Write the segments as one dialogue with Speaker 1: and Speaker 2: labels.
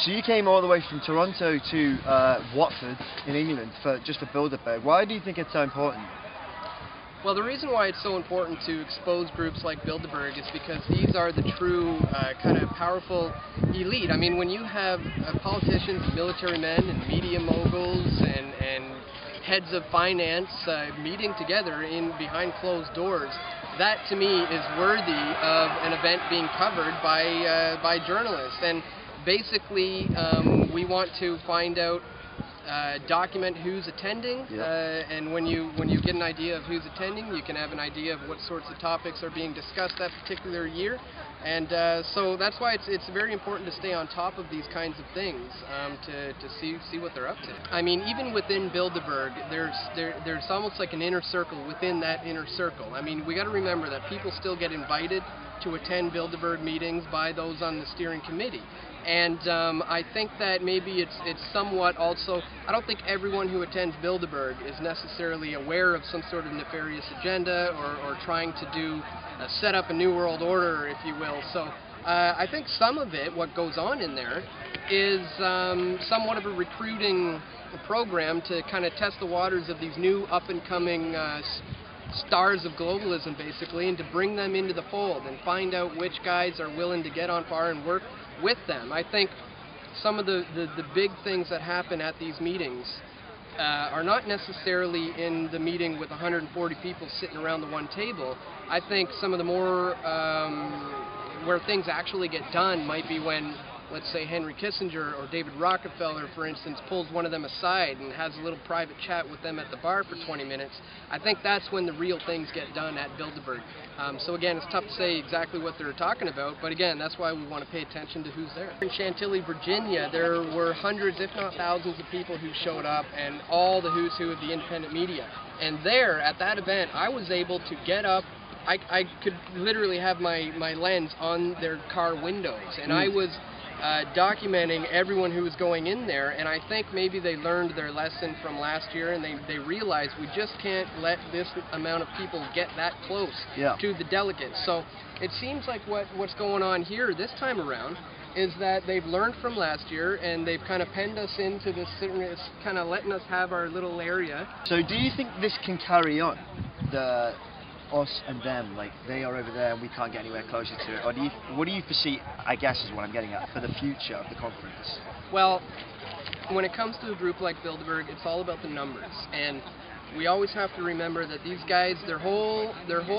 Speaker 1: So you came all the way from Toronto to Watford in England just for Bilderberg. Why do you think it's so important?
Speaker 2: Well, the reason why it's so important to expose groups like Bilderberg is because these are the true kind of powerful elite. I mean, when you have politicians, military men, and media moguls, and heads of finance meeting together behind closed doors, that to me is worthy of an event being covered by journalists. And basically, we want to find out, document who's attending, and when you get an idea of who's attending, you can have an idea of what sorts of topics are being discussed that particular year. And so that's why it's very important to stay on top of these kinds of things, to see what they're up to. I mean, even within Bilderberg, there's almost like an inner circle within that inner circle. I mean, we got to remember that people still get invited to attend Bilderberg meetings by those on the steering committee. And I think that maybe it's somewhat also, I don't think everyone who attends Bilderberg is necessarily aware of some sort of nefarious agenda or trying to set up a new world order, if you will. So I think some of it, what goes on in there, is somewhat of a recruiting program to kind of test the waters of these new up-and-coming stars of globalism, basically, and to bring them into the fold and find out which guys are willing to get on par and work with them. I think some of the big things that happen at these meetings are not necessarily in the meeting with 140 people sitting around the one table. I think some of the more where things actually get done might be when, let's say, Henry Kissinger or David Rockefeller, for instance, pulls one of them aside and has a little private chat with them at the bar for 20 minutes. I think that's when the real things get done at Bilderberg. So again, it's tough to say exactly what they're talking about, but again, that's why we want to pay attention to who's there. In Chantilly, Virginia, there were hundreds, if not thousands, of people who showed up, and all the who's who of the independent media. And there, at that event, I was able to get up. I could literally have my lens on their car windows, and I was documenting everyone who was going in there, and I think maybe they learned their lesson from last year, and they realized we just can't let this amount of people get that close to the delegates. So it seems like what's going on here this time around is that they've learned from last year, and they've kind of penned us into this, kind of letting us have our little area.
Speaker 1: So do you think this can carry on, us and them, like they are over there and we can't get anywhere closer to it? Or what do you foresee, I guess is what I'm getting at, for the future of the conference?
Speaker 2: Well, when it comes to a group like Bilderberg, it's all about the numbers, and we always have to remember that these guys, their whole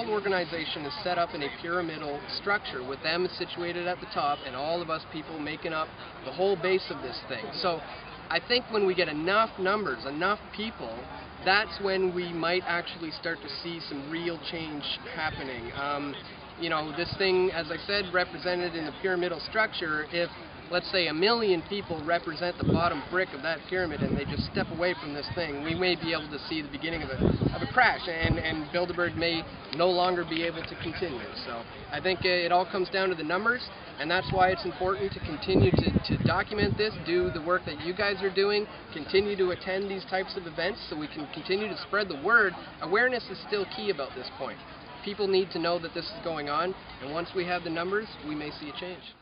Speaker 2: organization is set up in a pyramidal structure, with them situated at the top and all of us people making up the whole base of this thing. So I think when we get enough numbers, enough people, that's when we might actually start to see some real change happening. You know, this thing, as I said, represented in the pyramidal structure, if, let's say, 1 million people represent the bottom brick of that pyramid and they just step away from this thing, we may be able to see the beginning of a crash, and Bilderberg may no longer be able to continue. So I think it all comes down to the numbers, and that's why it's important to continue to document this, do the work that you guys are doing, continue to attend these types of events so we can continue to spread the word. Awareness is still key about this point. People need to know that this is going on, and once we have the numbers, we may see a change.